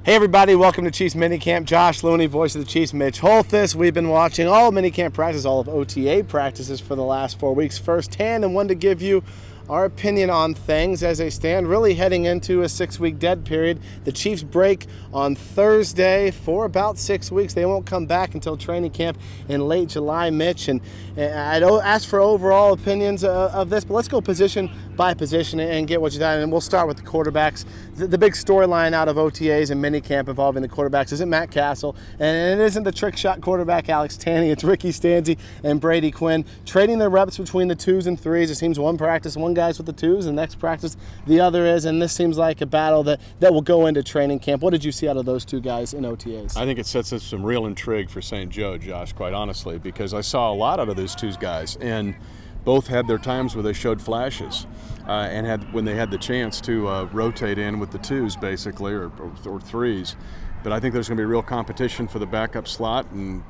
Hey everybody, welcome to Chiefs Minicamp. Josh Looney, voice of the Chiefs Mitch Holthus. We've been watching all minicamp practices, all of OTA practices for the last 4 weeks firsthand, and wanted to give you our opinion on things as they stand, really heading into a 6-week dead period. The Chiefs break on Thursday for about 6 weeks. They won't come back until training camp in late July, Mitch. And I'd ask for overall opinions of this, but let's go position by position and get what you got. And we'll start with the quarterbacks. The big storyline out of OTAs and minicamp involving the quarterbacks isn't Matt Castle, and it isn't the trick shot quarterback Alex Tanney. It's Ricky Stanzi and Brady Quinn trading their reps between the 2s and 3s. It seems one practice, one guy's with the 2s, and next practice the other is, and this seems like a battle that will go into training camp. What did you see out of those two guys in OTAs? I think it sets up some real intrigue for St. Joe, Josh, quite honestly, because I saw a lot out of those two guys, and both had their times where they showed flashes and when they had the chance to rotate in with the 2s basically, or 3s. But I think there's going to be real competition for the backup slot, and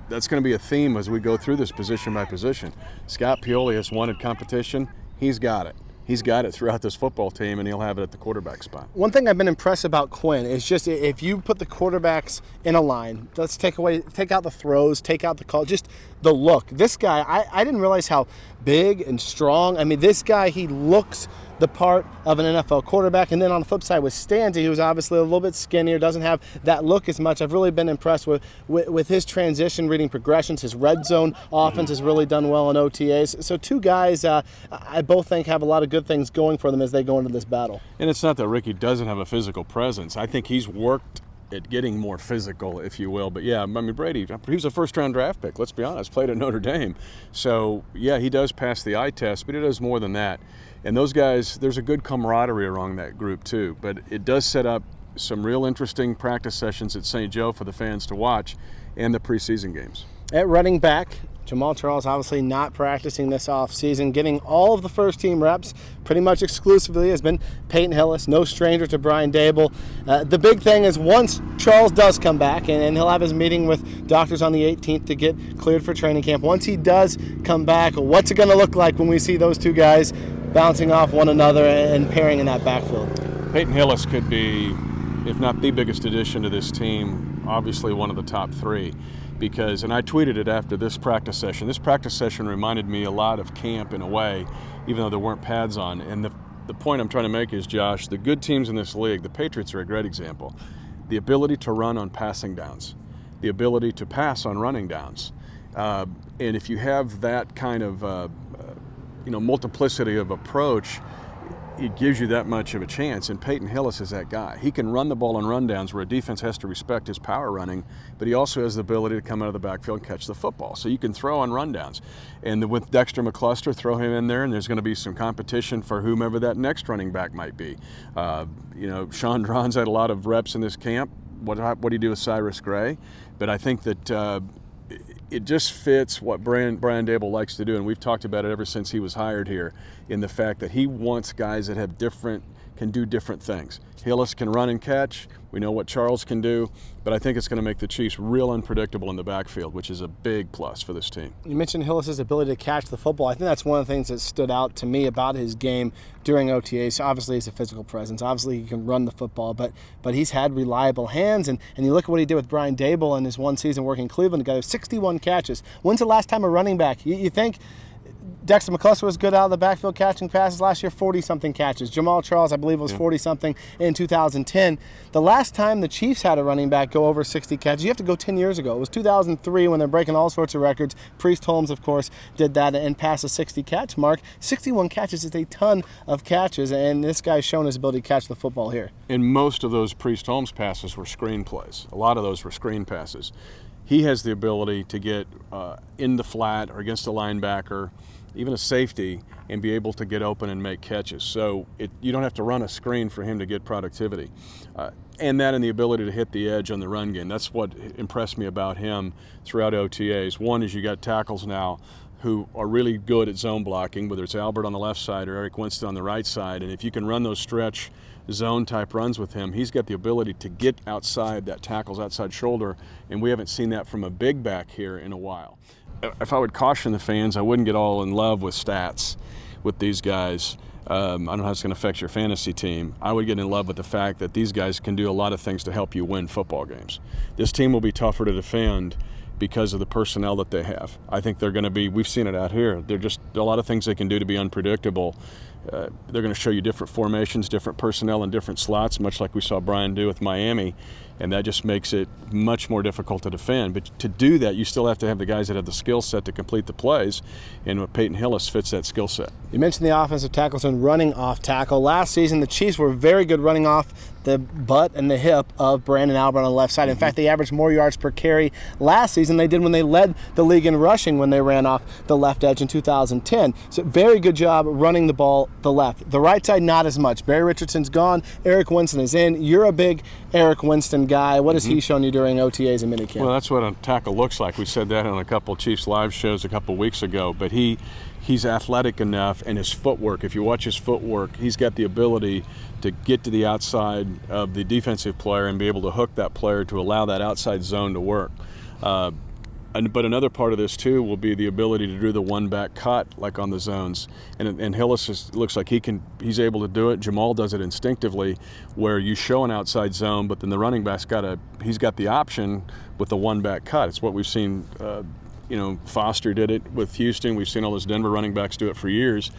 that's going to be a theme as we go through this position by position. Scott Pioli has wanted competition. He's got it. He's got it throughout this football team, and he'll have it at the quarterback spot. One thing I've been impressed about Quinn is just if you put the quarterbacks in a line, let's take out the throws, take out the call, just the look. This guy, I didn't realize how big and strong. I mean, this guy, he looks the part of an NFL quarterback. And then on the flip side with Stanzi, who's obviously a little bit skinnier, doesn't have that look as much. I've really been impressed with his transition, reading progressions. His red zone offense has really done well in OTAs. So two guys I both think have a lot of good things going for them as they go into this battle. And it's not that Ricky doesn't have a physical presence. I think he's worked at getting more physical, if you will. But yeah, I mean, Brady, he was a first-round draft pick, let's be honest, played at Notre Dame. So yeah, he does pass the eye test, but he does more than that. And those guys, there's a good camaraderie around that group too. But it does set up some real interesting practice sessions at St. Joe for the fans to watch, and the preseason games. At running back, Jamal Charles obviously not practicing this offseason. Getting all of the first-team reps pretty much exclusively has been Peyton Hillis, no stranger to Brian Dable. The big thing is once Charles does come back, and he'll have his meeting with doctors on the 18th to get cleared for training camp. Once he does come back, what's it going to look like when we see those two guys bouncing off one another and pairing in that backfield? Peyton Hillis could be, if not the biggest addition to this team, obviously one of the top 3. Because, and I tweeted it after this practice session. This practice session reminded me a lot of camp in a way, even though there weren't pads on. And the point I'm trying to make is, Josh, the good teams in this league, the Patriots are a great example. The ability to run on passing downs, the ability to pass on running downs. And if you have that kind of multiplicity of approach, it gives you that much of a chance, and Peyton Hillis is that guy. He can run the ball on rundowns where a defense has to respect his power running, but he also has the ability to come out of the backfield and catch the football. So you can throw on rundowns. And with Dexter McCluster, throw him in there, and there's going to be some competition for whomever that next running back might be. Sean Drawn's had a lot of reps in this camp. What do you do with Cyrus Gray? But I think that it just fits what Brian Dable likes to do, and we've talked about it ever since he was hired here, in the fact that he wants guys that can do different things. Hillis can run and catch. We know what Charles can do, but I think it's going to make the Chiefs real unpredictable in the backfield, which is a big plus for this team. You mentioned Hillis' ability to catch the football. I think that's one of the things that stood out to me about his game during OTAs. Obviously, he's a physical presence. Obviously, he can run the football, but he's had reliable hands, and you look at what he did with Brian Dable in his one season working in Cleveland together, 61 catches. When's the last time a running back, you think Dexter McCluster was good out of the backfield catching passes last year, 40-something catches. Jamal Charles, I believe, was 40-something in 2010. The last time the Chiefs had a running back go over 60 catches, you have to go 10 years ago. It was 2003 when they're breaking all sorts of records. Priest Holmes, of course, did that and passed a 60-catch mark. 61 catches is a ton of catches, and this guy's shown his ability to catch the football here. And most of those Priest Holmes passes were screen plays. A lot of those were screen passes. He has the ability to get in the flat or against a linebacker, even a safety, and be able to get open and make catches. So you don't have to run a screen for him to get productivity. And the ability to hit the edge on the run game. That's what impressed me about him throughout OTAs. One is you got tackles now who are really good at zone blocking, whether it's Albert on the left side or Eric Winston on the right side. And if you can run those stretch zone type runs with him, he's got the ability to get outside that tackle's outside shoulder, and we haven't seen that from a big back here in a while. If I would caution the fans, I wouldn't get all in love with stats with these guys. I don't know how it's going to affect your fantasy team. I would get in love with the fact that these guys can do a lot of things to help you win football games. This team will be tougher to defend because of the personnel that they have. I think they're going to be, we've seen it out here, they're just a lot of things they can do to be unpredictable. They're going to show you different formations, different personnel in different slots, much like we saw Brian do with Miami, and that just makes it much more difficult to defend. But to do that, you still have to have the guys that have the skill set to complete the plays, and Peyton Hillis fits that skill set. You mentioned the offensive tackles and running off tackle. Last season, the Chiefs were very good running off the butt and the hip of Brandon Albert on the left side. In fact, they averaged more yards per carry last season they did when they led the league in rushing when they ran off the left edge in 2010. So very good job running the ball the left. The right side, not as much. Barry Richardson's gone. Eric Winston is in. You're a big Eric Winston guy. What has he shown you during OTAs and minicamp? Well, that's what a tackle looks like. We said that on a couple Chiefs live shows a couple weeks ago, but he's athletic enough, and his footwork, if you watch his footwork, he's got the ability to get to the outside of the defensive player and be able to hook that player to allow that outside zone to work. But another part of this too will be the ability to do the one-back cut, like on the zones. And Hillis looks like he's able to do it. Jamal does it instinctively, where you show an outside zone, but then the running back's he's got the option with the one-back cut. It's what we've seen. Foster did it with Houston. We've seen all those Denver running backs do it for years.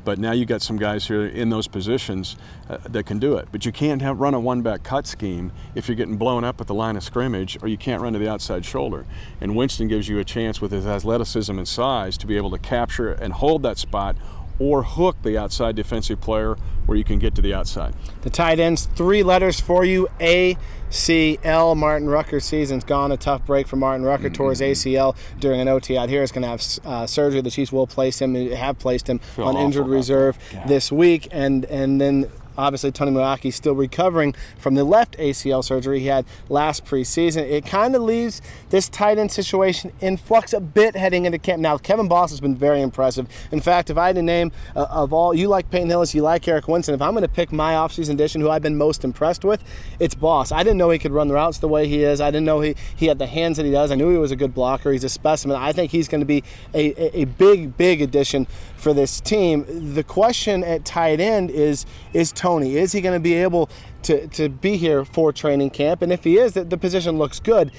But now you got some guys here in those positions that can do it. But you can't run a one-back cut scheme if you're getting blown up at the line of scrimmage, or you can't run to the outside shoulder. And Winston gives you a chance with his athleticism and size to be able to capture and hold that spot, or hook the outside defensive player where you can get to the outside. The tight ends, 3 letters for you, ACL. Martin Rucker's season's gone. A tough break for Martin Rucker. Tore his ACL during an OT out here. He's going to have surgery. The Chiefs will have placed him on injured reserve this week. And then obviously Tony Muaki's still recovering from the left ACL surgery he had last preseason. It kind of leaves this tight end situation in flux a bit heading into camp. Now, Kevin Boss has been very impressive. In fact, if I had to name of all, you like Peyton Hillis, you like Eric Winston, if I'm going to pick my offseason addition who I've been most impressed with, it's Boss. I didn't know he could run the routes the way he is. I didn't know he had the hands that he does. I knew he was a good blocker. He's a specimen. I think he's going to be a big addition for this team. The question at tight end is Tony. Is he going to be able to be here for training camp? And if he is, the position looks good.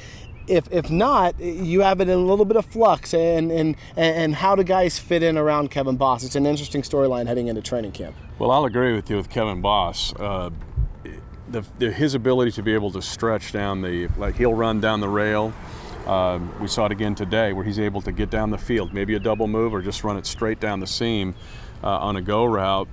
If not, you have it in a little bit of flux, and how do guys fit in around Kevin Boss? It's an interesting storyline heading into training camp. Well, I'll agree with you with Kevin Boss. His ability to be able to stretch down he'll run down the rail. We saw it again today where he's able to get down the field, maybe a double move or just run it straight down the seam on a go route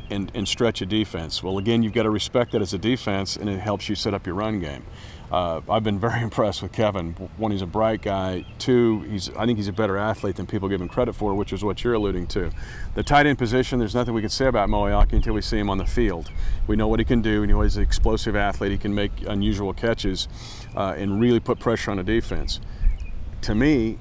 and stretch a defense. Well, again, you've got to respect that as a defense, and it helps you set up your run game. I've been very impressed with Kevin. One, he's a bright guy. Two, I think he's a better athlete than people give him credit for, which is what you're alluding to. The tight end position, there's nothing we can say about Moeaki until we see him on the field. We know what he can do. We know he's an explosive athlete. He can make unusual catches and really put pressure on a defense. To me,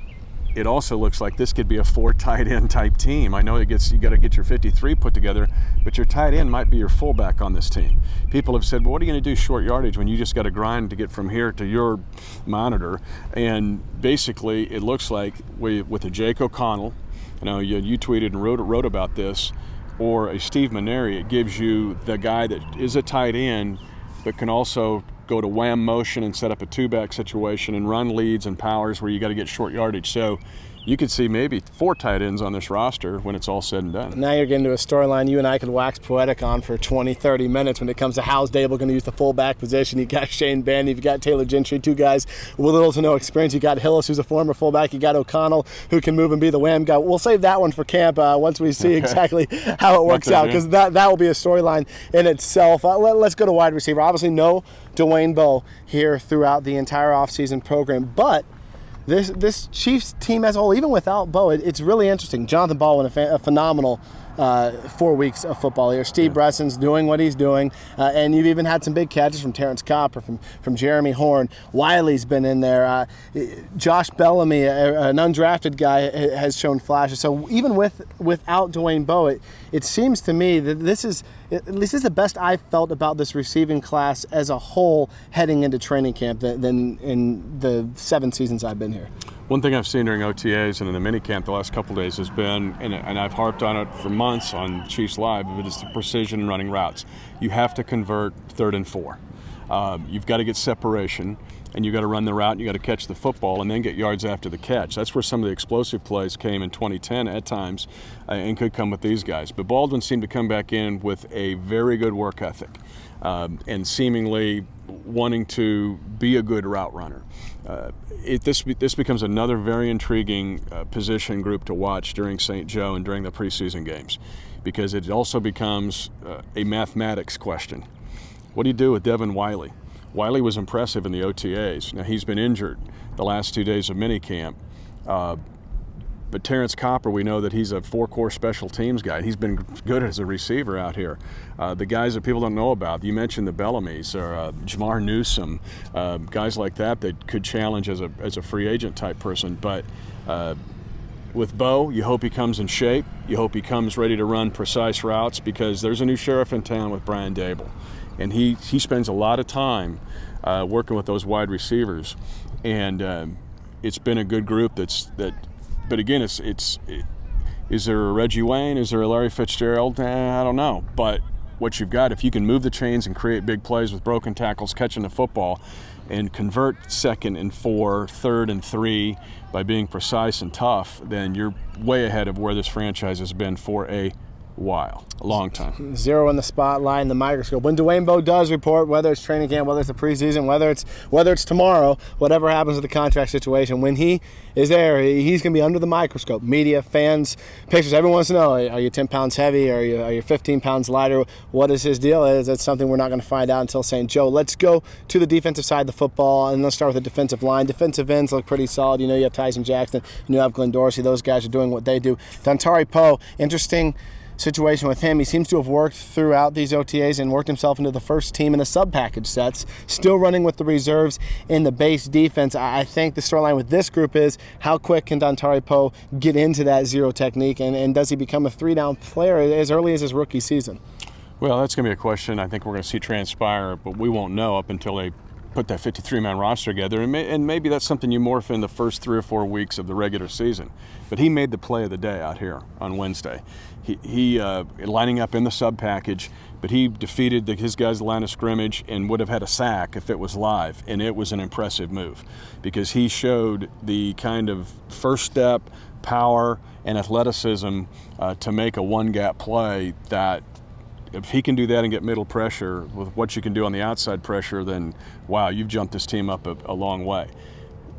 it also looks like this could be a 4 tight end type team. I know you got to get your 53 put together, but your tight end might be your fullback on this team. People have said, well, what are you going to do short yardage when you just got to grind to get from here to your monitor? And basically, it looks like with a Jake O'Connell, you tweeted and wrote about this, or a Steve Maneri, it gives you the guy that is a tight end but can also go to wham motion and set up a 2-back situation and run leads and powers where you got to get short yardage. So you could see maybe 4 tight ends on this roster when it's all said and done. Now you're getting to a storyline you and I could wax poetic on for 20, 30 minutes when it comes to how's Dable going to use the fullback position. You've got Shane Bandy, you've got Taylor Gentry, 2 guys with little to no experience. You got Hillis, who's a former fullback. You got O'Connell, who can move and be the wham guy. We'll save that one for camp once we see exactly how it works out, because that will be a storyline in itself. Let's go to wide receiver. Obviously, no Dwayne Bowe here throughout the entire offseason program, but this Chiefs team as a whole, even without Bowe, it's really interesting. Jonathan Baldwin, a phenomenal 4 weeks of football here. Steve Bresson's doing what he's doing, and you've even had some big catches from Terrence Copper, from Jeremy Horn. Wiley's been in there. Josh Bellamy, an undrafted guy, has shown flashes. So even without Dwayne Bowe, it seems to me that this is the best I've felt about this receiving class as a whole heading into training camp than in the 7 seasons I've been here. One thing I've seen during OTAs and in the minicamp the last couple of days has been, and I've harped on it for months on Chiefs Live, but it's the precision in running routes. You have to convert 3rd and 4. You've got to get separation, and you've got to run the route, and you've got to catch the football, and then get yards after the catch. That's where some of the explosive plays came in 2010 at times, and could come with these guys. But Baldwin seemed to come back in with a very good work ethic, and seemingly wanting to be a good route runner. This becomes another very intriguing position group to watch during St. Joe and during the preseason games, because it also becomes a mathematics question. What do you do with Devin Wiley? Wiley was impressive in the OTAs. Now, he's been injured the last 2 days of minicamp. But Terrence Copper, we know that he's a 4-core special teams guy. He's been good as a receiver out here. The guys that people don't know about, you mentioned the Bellamy's or Jamar Newsome, guys like that could challenge as a free agent type person. But with Bo, you hope he comes in shape. You hope he comes ready to run precise routes, because there's a new sheriff in town with Brian Dable. And he spends a lot of time working with those wide receivers, and it's been a good group. But again, is there a Reggie Wayne? Is there a Larry Fitzgerald? I don't know. But what you've got, if you can move the chains and create big plays with broken tackles, catching the football, and convert 2nd and 4, 3rd and 3 by being precise and tough, then you're way ahead of where this franchise has been for a long time. Zero in the spotlight and the microscope. When Dwayne Bowe does report, whether it's training camp, whether it's the preseason, whether it's tomorrow, whatever happens with the contract situation, when he is there, he's going to be under the microscope. Media, fans, pictures. Everyone wants to know: are you 10 pounds heavy? Are you 15 pounds lighter? What is his deal? That's something we're not going to find out until St. Joe. Let's go to the defensive side of the football, and let's start with the defensive line. Defensive ends look pretty solid. You have Tyson Jackson. You have Glenn Dorsey. Those guys are doing what they do. Dontari Poe, interesting situation with him. He seems to have worked throughout these OTAs and worked himself into the first team in the sub-package sets, still running with the reserves in the base defense. I think the storyline with this group is how quick can Dontari Poe get into that zero technique, and does he become a 3-down player as early as his rookie season? Well, that's going to be a question I think we're going to see transpire, but we won't know up until they put that 53-man roster together, and maybe that's something you morph in the first 3 or 4 weeks of the regular season. But he made the play of the day out here on Wednesday. He lining up in the sub package, but he defeated his guys' line of scrimmage and would have had a sack if it was live, and it was an impressive move because he showed the kind of first step, power, and athleticism to make a one-gap play that if he can do that and get middle pressure with what you can do on the outside pressure, then wow, you've jumped this team up a long way.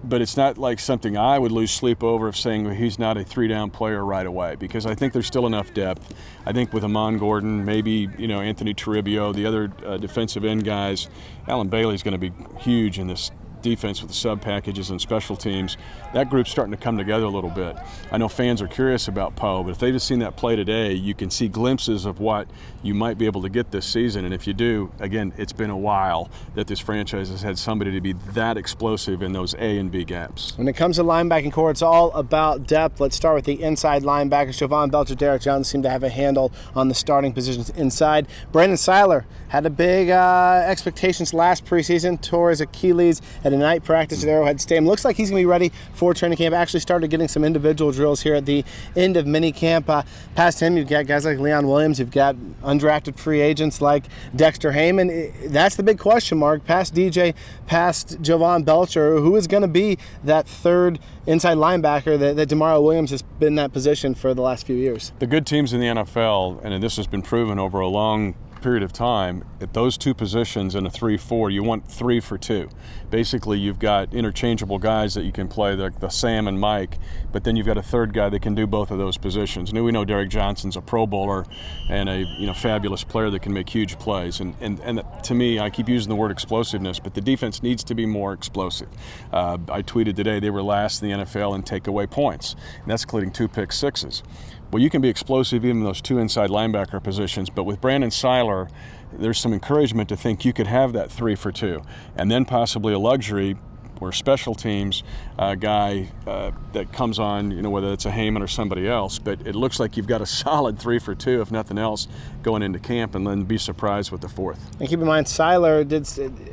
But it's not like something I would lose sleep over of saying he's not a 3-down player right away, because I think there's still enough depth. I think with Amon Gordon, maybe Anthony Toribio, the other defensive end guys, Alan Bailey's going to be huge in this defense with the sub packages and special teams. That group's starting to come together a little bit. I know fans are curious about Poe, but if they've just seen that play today, you can see glimpses of what you might be able to get this season. And if you do, again, it's been a while that this franchise has had somebody to be that explosive in those A and B gaps. When it comes to linebacking core, it's all about depth. Let's start with the inside linebackers. Jovan Belcher, Derek Jones seem to have a handle on the starting positions inside. Brandon Seiler had a big expectations last preseason, tore his Achilles at a night practice at Arrowhead Stadium. Looks like he's going to be ready for training camp. Actually started getting some individual drills here at the end of mini camp. Past him, you've got guys like Leon Williams. You've got undrafted free agents like Dexter Heyman. That's the big question mark. Past DJ, past Jovan Belcher, who is going to be that third inside linebacker that Demario Williams has been in that position for the last few years. The good teams in the NFL, and this has been proven over a long period of time, at those two positions in a 3-4, you want 3 for 2. Basically, you've got interchangeable guys that you can play, the Sam and Mike, but then you've got a third guy that can do both of those positions. Now, we know Derek Johnson's a Pro Bowler and a fabulous player that can make huge plays. And to me, I keep using the word explosiveness, but the defense needs to be more explosive. I tweeted today they were last in the NFL in takeaway points, and that's including 2 pick sixes. Well, you can be explosive even in those 2 inside linebacker positions, but with Brandon Seiler, there's some encouragement to think you could have that 3 for 2, and then possibly a luxury where special teams guy that comes on, whether it's a Heyman or somebody else, but it looks like you've got a solid 3 for 2, if nothing else, going into camp, and then be surprised with the 4th. And keep in mind, Seiler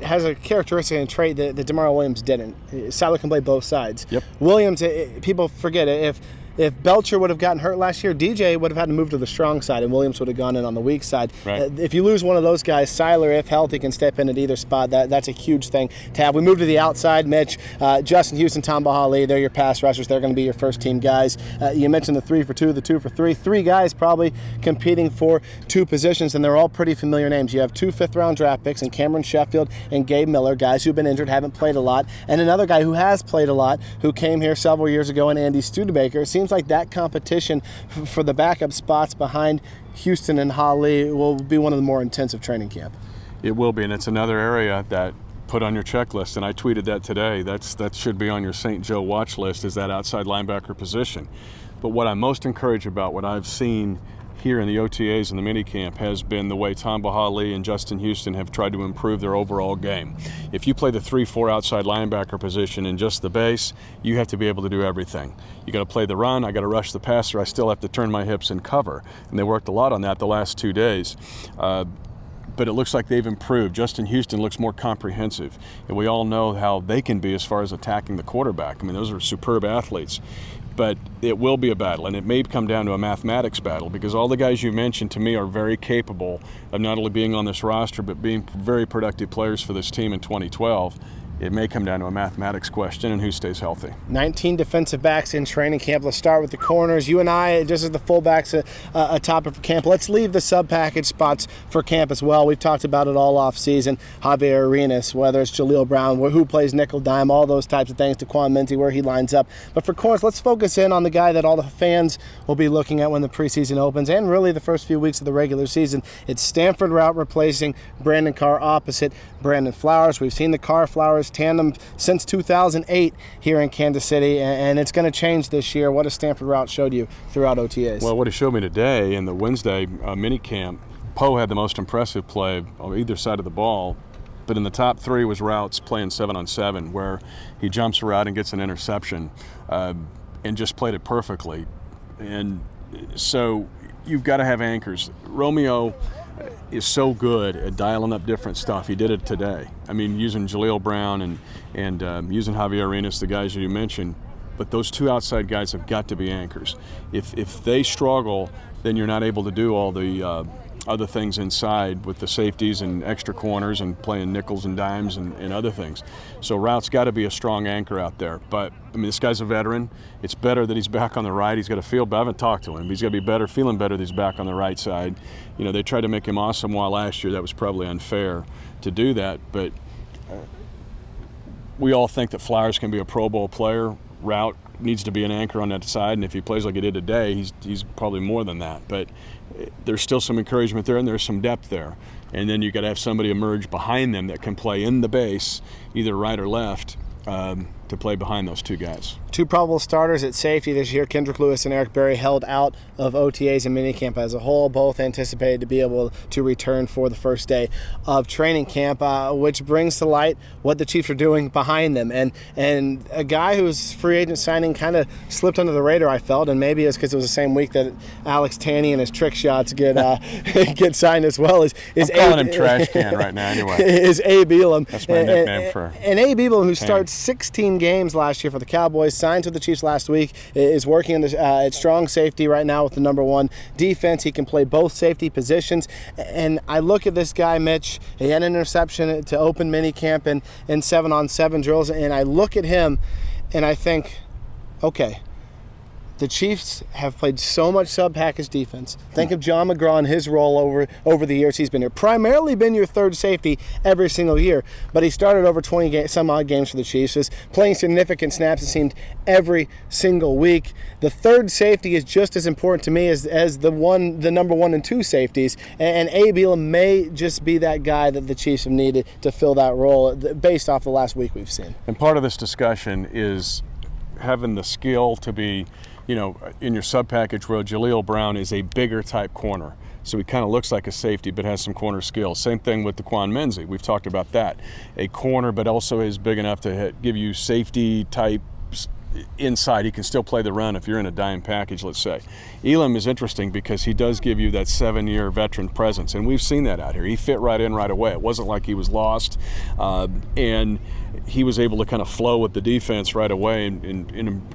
has a characteristic and trait that DeMario Williams didn't. Seiler can play both sides. Yep. Williams, people forget it. If Belcher would have gotten hurt last year, DJ would have had to move to the strong side, and Williams would have gone in on the weak side. Right. If you lose one of those guys, Seiler, if healthy, can step in at either spot. That's a huge thing to have. We move to the outside, Mitch. Justin Houston, Tom Bahali, they're your pass rushers. They're going to be your first-team guys. You mentioned the 3 for 2, the 2 for 3. 3 guys probably competing for 2 positions, and they're all pretty familiar names. You have 2 fifth-round draft picks in Cameron Sheffield and Gabe Miller, guys who've been injured, haven't played a lot, and another guy who has played a lot, who came here several years ago, and Andy Studebaker. It seems like that competition for the backup spots behind Houston and Holly will be one of the more intensive training camp. It will be, and it's another area that put on your checklist, and I tweeted that today. That should be on your St. Joe watch list, is that outside linebacker position. But what I'm most encouraged about, what I've seen here in the OTAs and the minicamp, has been the way Tom Bahali and Justin Houston have tried to improve their overall game. If you play the 3-4 outside linebacker position in just the base, you have to be able to do everything. You got to play the run, I got to rush the passer, I still have to turn my hips and cover. And they worked a lot on that the last 2 days. But it looks like they've improved. Justin Houston looks more comprehensive, and we all know how they can be as far as attacking the quarterback. I mean, those are superb athletes. But it will be a battle, and it may come down to a mathematics battle, because all the guys you mentioned to me are very capable of not only being on this roster but being very productive players for this team in 2012. It may come down to a mathematics question and who stays healthy. 19 defensive backs in training camp. Let's start with the corners. You and I, just as the fullbacks, a topic for camp. Let's leave the sub-package spots for camp as well. We've talked about it all off-season. Javier Arenas, whether it's Jaleel Brown, who plays nickel dime, all those types of things, Daquan Minty, where he lines up. But for corners, let's focus in on the guy that all the fans will be looking at when the preseason opens, and really the first few weeks of the regular season. It's Stanford Routt replacing Brandon Carr opposite Brandon Flowers. We've seen the Carr-Flowers tandem since 2008 here in Kansas City, and it's going to change this year. What has Stanford Routt showed you throughout OTAs? Well, what he showed me today in the Wednesday minicamp, Poe had the most impressive play on either side of the ball, but in the top 3 was Rout's playing 7-on-7, where he jumps around and gets an interception, and just played it perfectly. And so you've got to have anchors. Romeo is so good at dialing up different stuff. He did it today. I mean, using Jaleel Brown and using Javier Arenas, the guys you mentioned. But those 2 outside guys have got to be anchors. If they struggle, then you're not able to do all the other things inside with the safeties and extra corners and playing nickels and dimes and other things. So Rout's got to be a strong anchor out there. But, I mean, this guy's a veteran. It's better that he's back on the right. He's got to feel, but I haven't talked to him. He's got to be better, feeling better that he's back on the right side. They tried to make him awesome while last year. That was probably unfair to do that. But we all think that Flowers can be a Pro Bowl player. Routt needs to be an anchor on that side, and if he plays like he did today, he's probably more than that. But there's still some encouragement there, and there's some depth there. And then you got to have somebody emerge behind them that can play in the base, either right or left, to play behind those 2 guys. 2 probable starters at safety this year, Kendrick Lewis and Eric Berry, held out of OTAs and minicamp as a whole, both anticipated to be able to return for the first day of training camp, which brings to light what the Chiefs are doing behind them. And a guy whose free agent signing kind of slipped under the radar, I felt, and maybe it's because it was the same week that Alex Tanney and his trick shots get get signed as well. I'm calling him Trash Can right now anyway. Is Abe Elam. That's my nickname for And Abe Elam, who starts 16 games last year for the Cowboys, signed with the Chiefs last week, is working in at strong safety right now with the number 1 defense. He can play both safety positions. And I look at this guy, Mitch. He had an interception to open minicamp and 7-on-7 drills, and I look at him and I think, okay, the Chiefs have played so much sub-package defense. Think of John McGraw and his role over the years he's been here. Primarily been your third safety every single year, but he started over 20 some odd games for the Chiefs. Was playing significant snaps, it seemed, every single week. The third safety is just as important to me as the number 1 and 2 safeties, and Abe Elam may just be that guy that the Chiefs have needed to fill that role based off the last week we've seen. And part of this discussion is having the skill to be in your sub package world, Jaleel Brown is a bigger type corner. So he kind of looks like a safety but has some corner skills. Same thing with Daquan Menzie. We've talked about that. A corner but also is big enough to give you safety type inside. He can still play the run if you're in a dime package, let's say. Elam is interesting because he does give you that 7-year veteran presence, and we've seen that out here. He fit right in right away. It wasn't like he was lost, and he was able to kind of flow with the defense right away and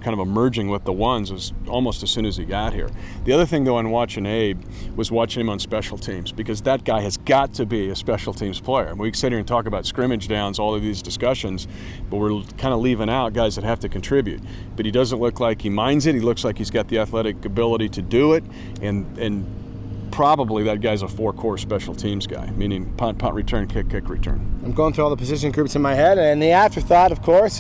kind of emerging with the ones almost as soon as he got here. The other thing, though, on watching Abe was watching him on special teams, because that guy has got to be a special teams player. We can sit here and talk about scrimmage downs, all of these discussions, but we're kind of leaving out guys that have to contribute. But he doesn't look like he minds it. He looks like he's got the athletic ability to do it, and probably that guy's a 4-core special teams guy, meaning punt, return, kick, return. I'm going through all the position groups in my head, and the afterthought, of course,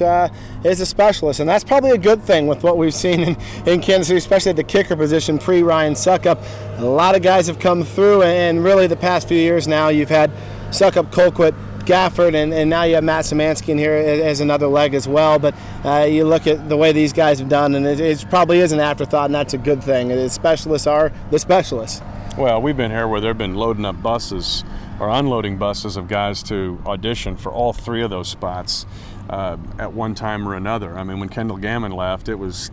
is a specialist, and that's probably a good thing with what we've seen in Kansas City, especially at the kicker position pre-Ryan Suckup. A lot of guys have come through, and really the past few years now, you've had Suckup, Colquitt, Gafford, and now you have Matt Szymanski in here as another leg as well. But you look at the way these guys have done, and it probably is an afterthought, and that's a good thing. The specialists are the specialists. Well, we've been here where they've been loading up buses or unloading buses of guys to audition for all 3 of those spots at one time or another. I mean, when Kendall Gammon left, it was,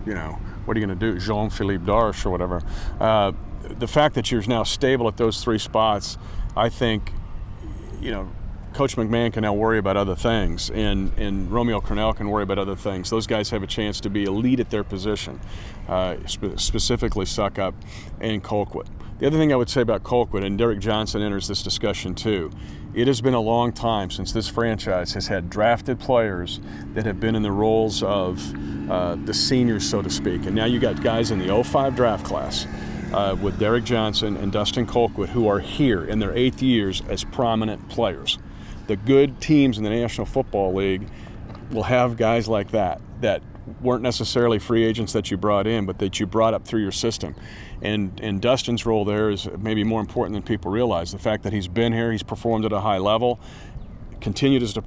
what are you going to do, Jean-Philippe Darche or whatever. The fact that you're now stable at those 3 spots, I think, Coach McMahon can now worry about other things, and Romeo Cornell can worry about other things. Those guys have a chance to be elite at their position, specifically Suckup and Colquitt. The other thing I would say about Colquitt, and Derek Johnson enters this discussion too, it has been a long time since this franchise has had drafted players that have been in the roles of the seniors, so to speak. And now you got guys in the 05 draft class with Derek Johnson and Dustin Colquitt who are here in their 8th years as prominent players. The good teams in the National Football League will have guys like that weren't necessarily free agents that you brought in, but that you brought up through your system. And Dustin's role there is maybe more important than people realize. The fact that he's been here, he's performed at a high level, continued to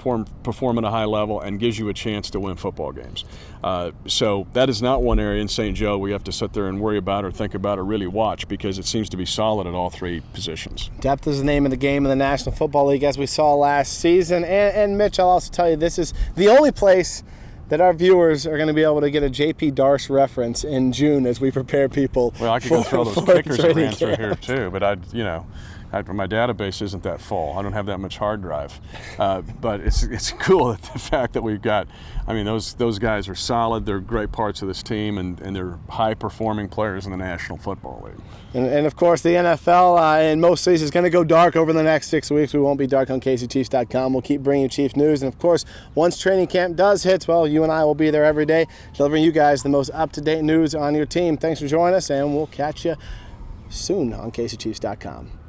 perform at a high level, and gives you a chance to win football games. So that is not one area in St. Joe we have to sit there and worry about or think about or really watch, because it seems to be solid at all 3 positions. Depth is the name of the game in the National Football League, as we saw last season. And Mitch, I'll also tell you, this is the only place that our viewers are going to be able to get a J.P. Darce reference in June as we prepare people. Well, I could go through all those kickers that ran through here too, but my database isn't that full. I don't have that much hard drive. But it's cool that the fact that we've got, those guys are solid. They're great parts of this team, and they're high-performing players in the National Football League. And of course, the NFL in most cities is going to go dark over the next 6 weeks. We won't be dark on KCChiefs.com. We'll keep bringing you Chiefs news. And of course, once training camp does hit, well, you and I will be there every day, delivering you guys the most up-to-date news on your team. Thanks for joining us, and we'll catch you soon on KCChiefs.com.